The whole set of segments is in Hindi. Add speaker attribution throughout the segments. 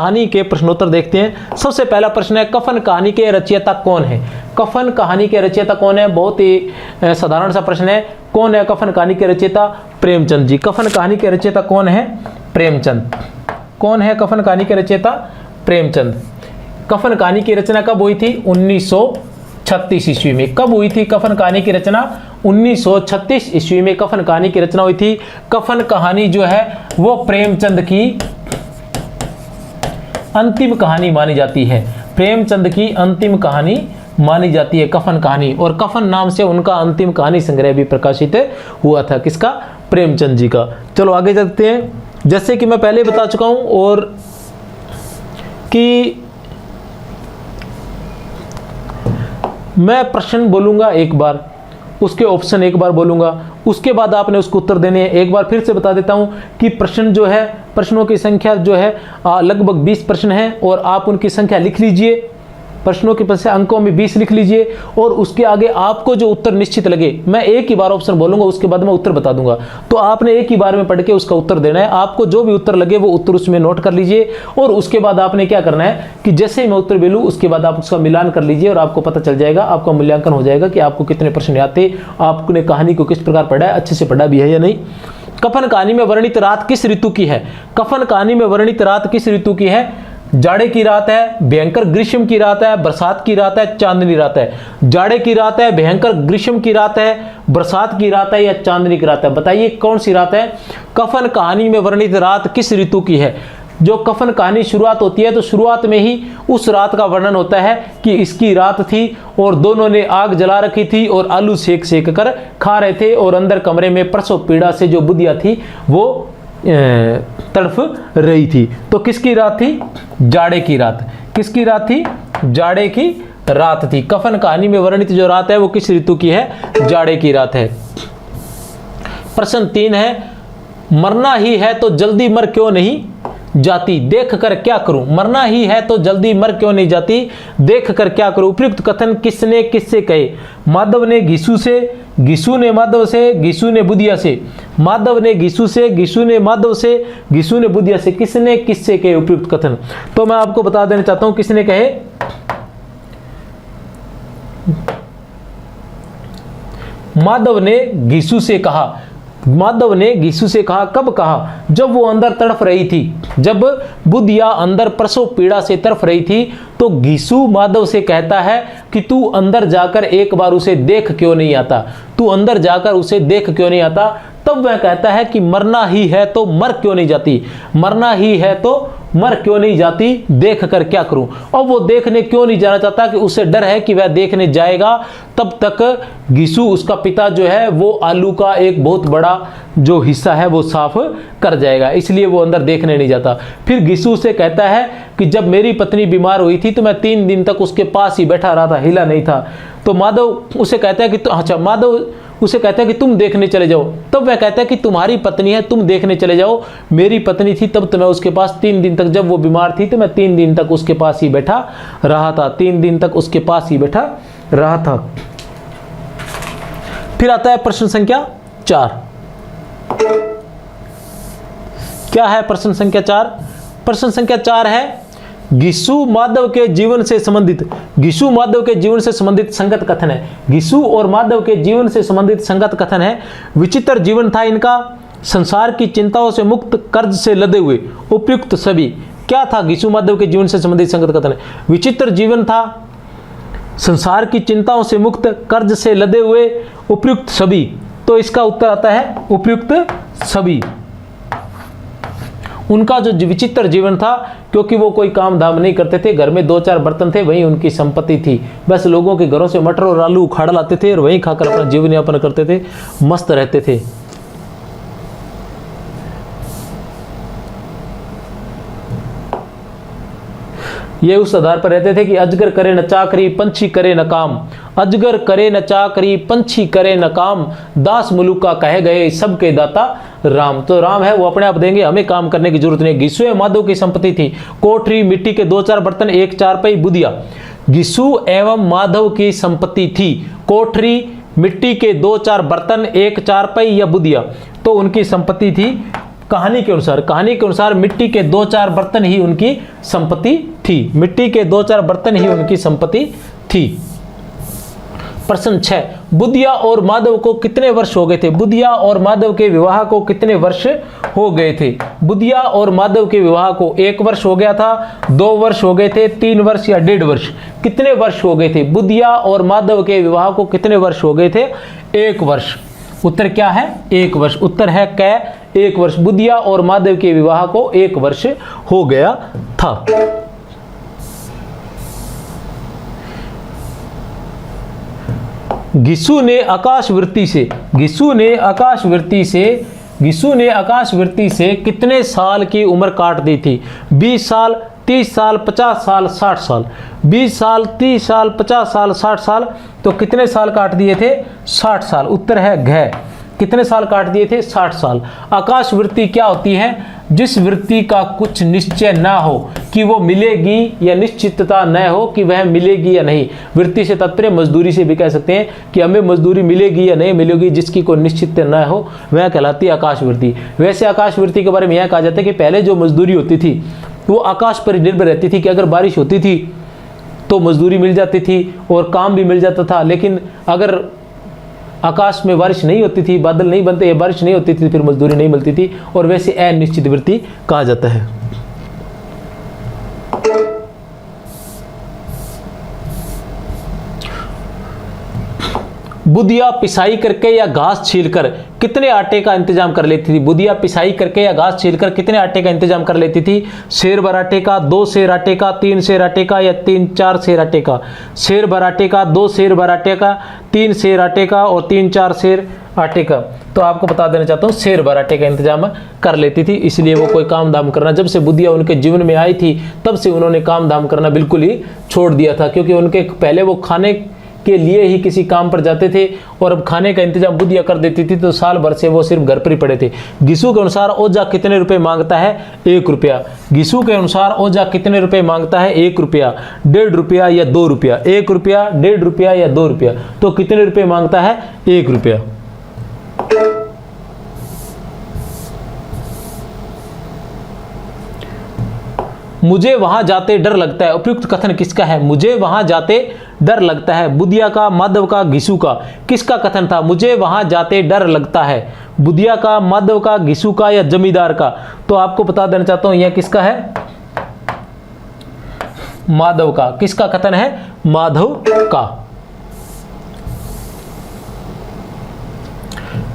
Speaker 1: कहानी के प्रश्नोत्तर देखते हैं। सबसे पहला प्रश्न है, कफन कहानी के रचयिता कौन है? कफन कहानी के रचयिता कौन है? बहुत ही साधारण सा प्रश्न है। कौन है कफन कहानी के रचयिता? प्रेमचंद जी। कफन कहानी के रचयिता कौन है? प्रेमचंद। कौन है कफन कहानी के रचयिता? प्रेमचंद। कफन कहानी की रचना कब हुई थी? 1936 ईस्वी में। कब हुई थी कफन कहानी की रचना? 1936 ईस्वी में कफन कहानी की रचना हुई थी। कफन कहानी जो है वो प्रेमचंद की अंतिम कहानी मानी जाती है। प्रेमचंद की अंतिम कहानी मानी जाती है कफन कहानी, और कफन नाम से उनका अंतिम कहानी संग्रह भी प्रकाशित हुआ था। किसका? प्रेमचंद जी का। चलो आगे चलते हैं। जैसे कि मैं पहले बता चुका हूं और कि मैं प्रश्न बोलूंगा एक बार, उसके ऑप्शन एक बार बोलूंगा, उसके बाद आपने उसको उत्तर देने हैं। एक बार फिर से बता देता हूं कि प्रश्न जो है, प्रश्नों की संख्या जो है लगभग 20 प्रश्न है, और आप उनकी संख्या लिख लीजिए। प्रश्नों की संख्या अंकों में 20 लिख लीजिए, और उसके आगे आपको जो उत्तर निश्चित लगे, मैं एक ही बार ऑप्शन बोलूंगा, उसके बाद मैं उत्तर बता दूंगा, तो आपने एक ही बार में पढ़ के उसका उत्तर देना है। आपको जो भी उत्तर लगे वो उत्तर उसमें नोट कर लीजिए, और उसके बाद आपने क्या करना है कि जैसे ही मैं उत्तर बोलूं उसके बाद आप उसका मिलान कर लीजिए, और आपको पता चल जाएगा, आपका मूल्यांकन हो जाएगा कि आपको कितने प्रश्न आते, आपने कहानी को किस प्रकार पढ़ा है, अच्छे से पढ़ा भी है या नहीं। कफन कहानी में वर्णित रात किस ऋतु की है? कफन कहानी में वर्णित रात किस ऋतु की है? जाड़े की रात है, भयंकर ग्रीष्म की रात है, बरसात की रात है, चांदनी रात है। जाड़े की रात है, भयंकर ग्रीष्म की रात है, बरसात की रात है, या चांदनी की रात है? बताइए कौन सी रात है? कफन कहानी में वर्णित रात किस ऋतु की है? जो कफन कहानी शुरुआत होती है तो शुरुआत में ही उस रात का वर्णन होता है कि इसकी रात थी और दोनों ने आग जला रखी थी और आलू सेक सेक कर खा रहे थे, और अंदर कमरे में प्रसव पीड़ा से जो बुधिया थी वो तड़फ रही थी। तो किसकी रात थी? जाड़े की रात। किसकी रात थी? जाड़े की रात थी। कफन कहानी में वर्णित जो रात है वो किस ऋतु की है? जाड़े की रात है। प्रश्न 3 है, मरना ही है तो जल्दी मर क्यों नहीं जाती, देख कर क्या करूं? मरना ही है तो जल्दी मर क्यों नहीं जाती, देख कर क्या करूं? उपयुक्त कथन किसने किससे कहे? माधव ने घिसू से, घिसू ने माधव से, घिसू ने बुधिया से। माधव ने घिसू से, घिसू ने माधव से, घिसू ने बुधिया से। किसने किससे कहे उपयुक्त कथन? तो मैं आपको बता देना चाहता हूं किसने कहे। माधव ने घिसू से कहा। माधव ने घिसू से कहा। कब कहा? जब वो अंदर तड़फ रही थी, जब बुधिया अंदर प्रसव पीड़ा से तड़फ रही थी, तो घिसू माधव से कहता है कि तू अंदर जाकर एक बार उसे देख क्यों नहीं आता, तू अंदर जाकर उसे देख क्यों नहीं आता। तब वह कहता है कि मरना ही है तो मर क्यों नहीं जाती, मरना ही है तो मर क्यों नहीं जाती, देख कर क्या करूं। और वो देखने क्यों नहीं जाना चाहता कि उसे डर है कि वह देखने जाएगा तब तक घिसू, उसका पिता जो है, वो आलू का एक बहुत बड़ा जो हिस्सा है वो साफ कर जाएगा, इसलिए वो अंदर देखने नहीं जाता। फिर घिसू से कहता है कि जब मेरी पत्नी बीमार हुई थी तो मैं 3 दिन तक उसके पास ही बैठा रहा था, हिला नहीं था। तो माधव उसे कहता है कि अच्छा, माधव उसे कहता है कि तुम देखने चले जाओ। तब वह कहता है कि तुम्हारी पत्नी है, तुम देखने चले जाओ, मेरी पत्नी थी तब तो मैं उसके पास 3 दिन तक, जब वो बीमार थी तो मैं 3 दिन तक उसके पास ही बैठा रहा था, 3 दिन तक उसके पास ही बैठा रहा था। फिर आता है प्रश्न संख्या 4। क्या है प्रश्न संख्या 4? प्रश्न संख्या 4 है, घिसू माधव के जीवन से संबंधित, घिसू माधव के जीवन से संबंधित संगत कथन है। घिसू और माधव के जीवन से संबंधित संगत कथन है। विचित्र जीवन था इनका, संसार की चिंताओं से मुक्त, कर्ज से लदे हुए, उपयुक्त सभी। क्या था घिसू माधव के जीवन से संबंधित संगत कथन है? विचित्र जीवन था, संसार की चिंताओं से मुक्त, कर्ज से लदे हुए, उपयुक्त सभी। तो इसका उत्तर आता है उपयुक्त सभी। उनका जो विचित्र जीवन था, क्योंकि वो कोई काम धाम नहीं करते थे, घर में 2-4 बर्तन थे, वहीं उनकी संपत्ति थी, बस लोगों के घरों से मटर और आलू उखाड़ लाते थे और वहीं खाकर अपना जीवन यापन करते थे, मस्त रहते थे। ये उस आधार पर रहते थे कि अजगर करे न चाकरी, पंछी करे न काम, अजगर करे न चाकरी, पंछी करे न काम, दास मुलुका कहे गए सबके दाता राम। तो राम है वो अपने आप देंगे, हमें काम करने की जरूरत नहीं। घिसू माधव की संपत्ति थी कोठरी, मिट्टी के 2-4 बर्तन, 1 चारपाई, बुधिया। घिसू एवं माधव की संपत्ति थी कोठरी, मिट्टी के 2-4 बर्तन, 1 चारपाई या बुधिया। तो उनकी संपत्ति थी कहानी के अनुसार मिट्टी के 2-4 बर्तन ही उनकी संपत्ति थी। मिट्टी के 2-4 बर्तन ही उनकी संपत्ति थी। प्रश्न 6, बुधिया और माधव को कितने वर्ष हो गए थे? बुधिया और माधव के विवाह को कितने वर्ष हो गए थे? बुधिया और माधव के विवाह को 1 वर्ष हो गया था, 2 वर्ष हो गए थे, 3 वर्ष या 1.5 वर्ष? कितने वर्ष हो गए थे? बुधिया और माधव के विवाह को कितने वर्ष हो गए थे? 1 वर्ष। उत्तर क्या है? 1 वर्ष। उत्तर है क 1 वर्ष। बुधिया और माधव के विवाह को 1 वर्ष हो गया था। गिसु ने आकाशवृत्ति से कितने साल की उम्र काट दी थी? 20 साल, 30 साल, 50 साल, 60 साल? 20 साल, 30 साल, 50 साल, 60 साल? तो कितने साल काट दिए थे? 60 साल। उत्तर है घ। कितने साल काट दिए थे? 60 साल। आकाशवृत्ति क्या होती है? जिस वृत्ति का कुछ निश्चय ना हो कि वो मिलेगी या निश्चितता न हो कि वह मिलेगी या नहीं। वृत्ति से तात्पर्य मजदूरी से भी कह सकते हैं कि हमें मजदूरी मिलेगी या नहीं मिलेगी, जिसकी कोई निश्चित न हो वह कहलाती है आकाशवृत्ति। वैसे आकाशवृत्ति के बारे में यह कहा जाता है कि पहले जो मजदूरी होती थी वो आकाश पर निर्भर रहती थी कि अगर बारिश होती थी तो मजदूरी मिल जाती थी और काम भी मिल जाता था, लेकिन अगर आकाश में बारिश नहीं होती थी, बादल नहीं बनते या बारिश नहीं होती थी, फिर मजदूरी नहीं मिलती थी, और वैसे अनिश्चित वृत्ति कहा जाता है। बुधिया पिसाई करके या घास छीलकर कितने आटे का इंतजाम कर लेती थी? बुधिया पिसाई करके या घास छीलकर कितने आटे का इंतजाम कर लेती थी? सेर भर आटे का, 2 सेर आटे का, 3 सेर आटे का या 3-4 सेर आटे का? सेर भर आटे का, 2 सेर भर आटे का, 3 सेर आटे का और 3-4 सेर आटे का? तो आपको बता देना चाहता हूँ सेर भर आटे का इंतजाम कर लेती थी, इसलिए वो कोई काम धाम करना, जब से बुधिया उनके जीवन में आई थी तब से उन्होंने काम धाम करना बिल्कुल ही छोड़ दिया था, क्योंकि उनके पहले वो खाने के लिए ही किसी काम पर जाते थे और अब खाने का इंतजाम बुधिया कर देती थी, तो साल भर से वो सिर्फ घर पर ही पड़े थे। गिसु के अनुसार ओझा कितने रुपए मांगता है? 1 रुपया। गिसु के अनुसार ओझा कितने रुपए मांगता है? 1 रुपया, 1.5 रुपया या 2 रुपया? 1 रुपया, 1.5 रुपया या 2 रुपया? तो कितने रुपए मांगता है? 1 रुपया। मुझे वहां जाते डर लगता है, उपयुक्त कथन किसका है? मुझे वहां जाते डर लगता है। बुधिया का, माधव का, गिसु का? किसका कथन था? मुझे वहां जाते डर लगता है। बुधिया का, माधव का, गिसु का या जमींदार का? तो आपको बता देना चाहता हूं यह किसका है? माधव का। किसका कथन है? माधव का।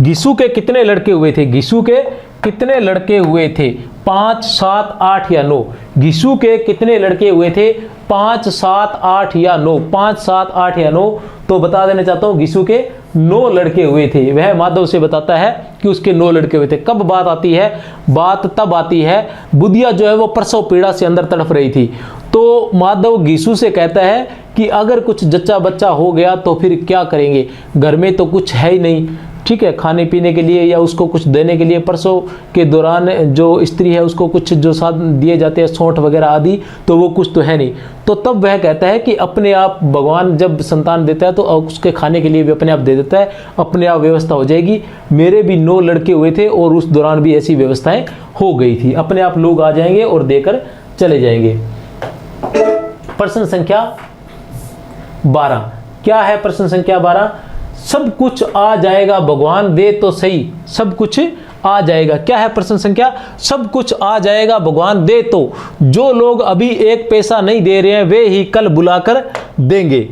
Speaker 1: गिसु के कितने लड़के हुए थे? गिसु के कितने लड़के हुए थे? 5, 7, 8 या 9? गिसु के कितने लड़के हुए थे? 5, 7, 8 या 9? 5, 7, 8 या 9? तो बता देना चाहता हूं गिसु के 9 लड़के हुए थे। वह माधव से बताता है कि उसके 9 लड़के हुए थे। कब बात आती है? बात तब आती है बुधिया जो है वो प्रसव पीड़ा से अंदर तड़प रही थी, तो माधव गिसु से कहता है कि अगर कुछ जच्चा बच्चा हो गया तो फिर क्या करेंगे? घर में तो कुछ है ही नहीं, ठीक है, खाने पीने के लिए या उसको कुछ देने के लिए। प्रसव के दौरान जो स्त्री है उसको कुछ जो साधन दिए जाते हैं, सौंठ वगैरह आदि, तो वो कुछ तो है नहीं। तो तब वह कहता है कि अपने आप भगवान जब संतान देता है तो उसके खाने के लिए भी अपने आप दे देता है, अपने आप व्यवस्था हो जाएगी। मेरे भी 9 लड़के हुए थे और उस दौरान भी ऐसी व्यवस्थाएं हो गई थी, अपने आप लोग आ जाएंगे और देकर चले जाएंगे। प्रश्न संख्या 12 क्या है? प्रश्न संख्या 12, सब कुछ आ जाएगा भगवान दे तो सही। सब कुछ आ जाएगा। क्या है प्रश्न संख्या? सब कुछ आ जाएगा भगवान दे तो। जो लोग अभी 1 पैसा नहीं दे रहे हैं वे ही कल बुलाकर देंगे।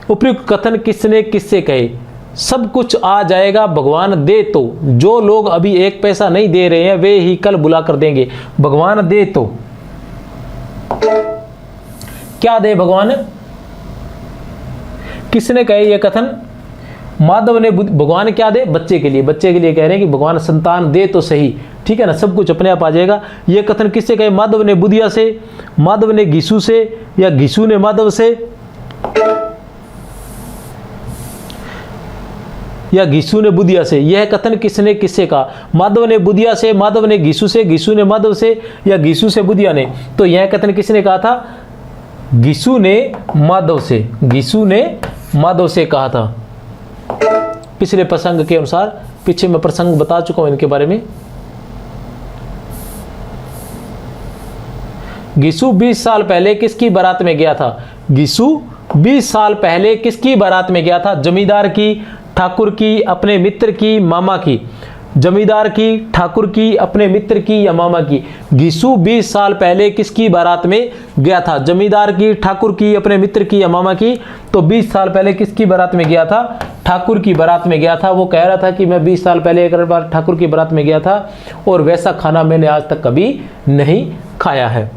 Speaker 1: उपयुक्त कथन किसने किससे कहे? सब कुछ आ जाएगा भगवान दे तो। जो लोग अभी 1 पैसा नहीं दे रहे हैं वे ही कल बुलाकर देंगे। भगवान दे तो क्या दे भगवान? किसने कहे यह कथन? माधव ने। भगवान क्या दे? बच्चे के लिए। बच्चे के लिए कह रहे हैं कि भगवान संतान दे तो सही, ठीक है ना, सब कुछ अपने आप आ जाएगा। यह कथन किससे कहे? माधव ने बुधिया से, माधव ने गिसु से या गिसु ने माधव से या गिसु ने बुधिया से? यह कथन किसने किससे कहा? माधव ने बुधिया से, माधव ने गिसु से, गिसु ने माधव से या गिसु से बुधिया ने? तो यह कथन किसने कहा था? गिसु ने माधव से। गिसु ने माधव से कहा था। पिछले प्रसंग के अनुसार, पीछे मैं प्रसंग बता चुका हूं इनके बारे में। गिसु 20 साल पहले किसकी बारात में गया था? गिसु 20 साल पहले किसकी बारात में गया था? जमींदार की, ठाकुर की, अपने मित्र की, मामा की। जमींदार की, ठाकुर की, अपने मित्र की या मामा की? गिसु 20 साल पहले किसकी बारात में गया था? जमींदार की, ठाकुर की, अपने मित्र की या मामा की? तो 20 साल पहले किसकी बारात में गया था? ठाकुर की बारात में गया था। वो कह रहा था कि मैं 20 साल पहले एक बार ठाकुर की बारात में गया था और वैसा खाना मैंने आज तक कभी नहीं खाया है।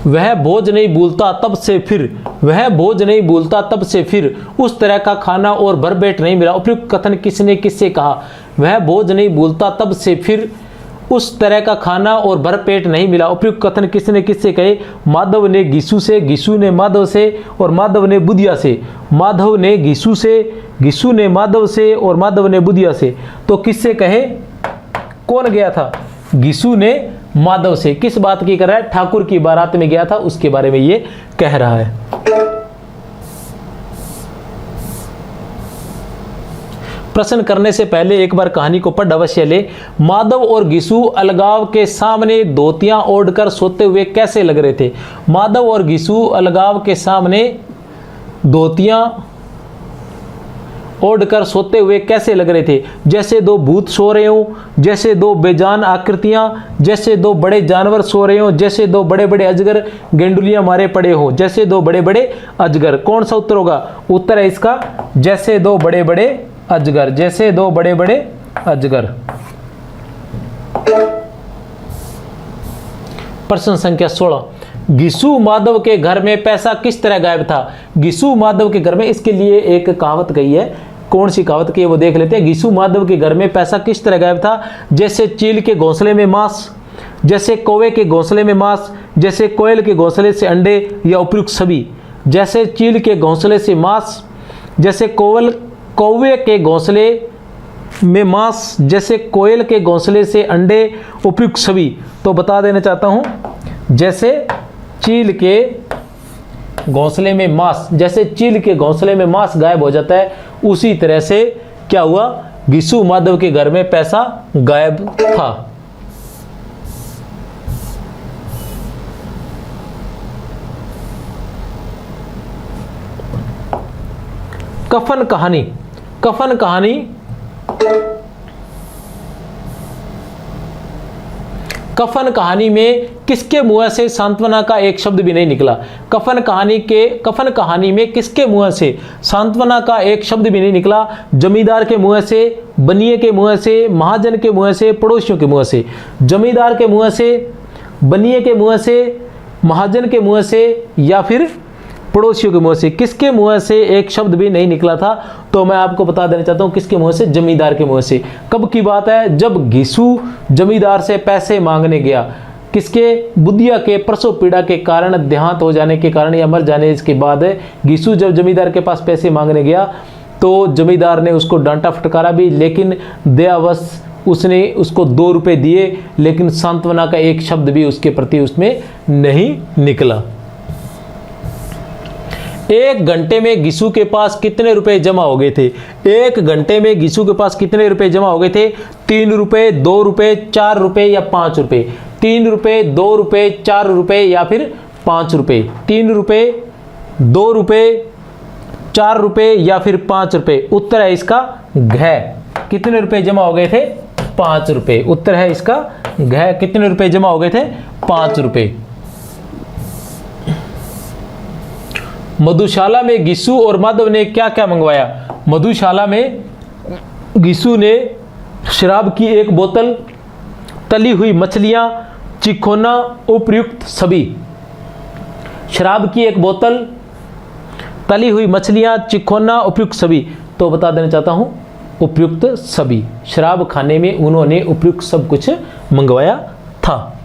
Speaker 1: वह बोझ नहीं भूलता तब से फिर, वह बोझ नहीं भूलता तब से फिर उस तरह का खाना और भरपेट नहीं मिला। उपयुक्त कथन किसने किससे कहा? वह बोझ नहीं भूलता तब से फिर उस तरह का खाना और भरपेट नहीं मिला। उपयुक्त कथन किसने किससे कहे? माधव ने गिसु से, गिसु ने माधव से और माधव ने बुधिया से। माधव ने गिसु से, गिसु ने माधव से और माधव ने बुधिया से। तो किससे कहे? कौन गया था? गिसु ने माधव से। किस बात की कर रहा है? ठाकुर की बारात में गया था, उसके बारे में ये कह रहा है। प्रश्न करने से पहले एक बार कहानी को पढ़ अवश्य ले। माधव और गिसु अलगाव के सामने धोतियां ओढ़कर सोते हुए कैसे लग रहे थे? माधव और गिसु अलगाव के सामने धोतियां ओढ़कर सोते हुए कैसे लग रहे थे? जैसे दो भूत सो रहे हो, जैसे दो बेजान आकृतियां, जैसे दो बड़े जानवर सो रहे हो, जैसे दो बड़े बड़े अजगर गेंडुलियां मारे पड़े हो, जैसे दो बड़े बड़े अजगर। कौन सा उत्तर होगा? उत्तर है इसका जैसे दो बड़े बड़े अजगर, जैसे दो बड़े बड़े अजगर। प्रश्न संख्या 16, गिसु माधव के घर में पैसा किस तरह गायब था? गिसु माधव के घर में, इसके लिए एक कहावत कही है। कौन सी कहावत की है वो देख लेते हैं। गिसु माधव के घर में पैसा किस तरह गायब था? जैसे चील के घोंसले में मांस, जैसे कौवे के घोंसले में मांस, जैसे कोयल के घोंसले से अंडे या उपयुक्त सभी। जैसे चील के घोंसले से मांस, जैसे कौवे के घोंसले में मांस, जैसे कोयल के घोंसले से अंडे, उपयुक्त सभी। तो बता देना चाहता हूं, जैसे चील के घोंसले में मांस, जैसे चील के घोंसले में मांस गायब हो जाता है, उसी तरह से क्या हुआ? गिसु माधव के घर में पैसा गायब था। कफन कहानी, कफन कहानी कफन कहानी में किसके मुंह से सांत्वना का एक शब्द भी नहीं निकला? कफन कहानी में किसके मुंह से सांत्वना का एक शब्द भी नहीं निकला? जमींदार के मुंह से, बनिए के मुंह से, महाजन के मुंह से, पड़ोसियों के मुंह से। जमींदार के मुंह से, बनिए के मुंह से, महाजन के मुंह से या फिर पड़ोसियों के मुंह से। किसके मुंह से एक शब्द भी नहीं निकला था? तो मैं आपको बता देना चाहता हूं किसके मुंह से? जमींदार के मुंह से। कब की बात है? जब गिसु जमींदार से पैसे मांगने गया। किसके? बुधिया के प्रसव पीड़ा के कारण, देहांत हो जाने के कारण या मर जाने के बाद गिसु जब जमींदार के पास पैसे मांगने गया तो जमींदार ने उसको डांटा फटकारा भी, लेकिन दयावश उसने उसको 2 रुपए दिए, लेकिन सांत्वना का एक शब्द भी उसके प्रति उसमें नहीं निकला। 1 घंटे में गिसु के पास कितने रुपए जमा हो गए थे? 1 घंटे में गिसु के पास कितने रुपए जमा हो गए थे? 3 रुपए, 2 रुपए, 4 रुपए या 5 रुपए? 3 रुपए, 2 रुपए, 4 रुपए या फिर 5 रुपए? 3 रुपए, 2 रुपए, 4 रुपए या फिर 5 रुपए? उत्तर है इसका घ। कितने रुपए जमा हो गए थे? 5 रुपए। उत्तर है इसका घ। कितने रुपए जमा हो गए थे? 5 रुपए। मधुशाला में गिसु और माधव ने क्या क्या मंगवाया? मधुशाला में गिसु ने शराब की 1 बोतल, तली हुई मछलियां, चिखोना, उपयुक्त सभी। शराब की 1 बोतल, तली हुई मछलियां, चिखोना, उपयुक्त सभी। तो बता देना चाहता हूं उपयुक्त सभी। शराब खाने में उन्होंने उपयुक्त सब कुछ मंगवाया था।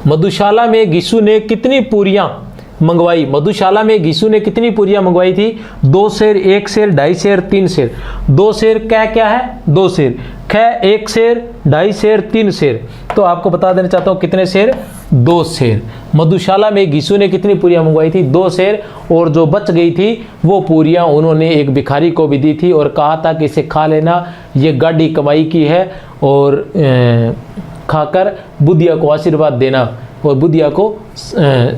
Speaker 1: मधुशाला में गिसु ने कितनी पूरियां मंगवाई? मधुशाला में गिसु ने कितनी पूरियां मंगवाई थी? 2 सेर, 1 सेर, 2.5 सेर, 3 सेर। 2 सेर क्या है? 2 सेर। 1 सेर, 2.5 सेर, 3 सेर। तो आपको बता देना चाहता हूं कितने सेर? 2 सेर। मधुशाला में घीसू ने कितनी पूरियां मंगवाई थी? 2 सेर। और जो बच गई थी वो पूरियां उन्होंने एक भिखारी को भी दी थी और कहा था कि इसे खा लेना, ये गाढ़ी कमाई की है, और खाकर बुधिया को आशीर्वाद देना, और बुधिया को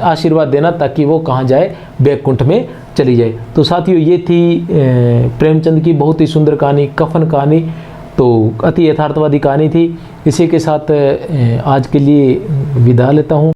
Speaker 1: आशीर्वाद देना ताकि वो कहाँ जाए? बैकुंठ में चली जाए। तो साथियों, ये थी प्रेमचंद की बहुत ही सुंदर कहानी, कफन कहानी। तो अति यथार्थवादी कहानी थी। इसी के साथ आज के लिए विदा लेता हूँ।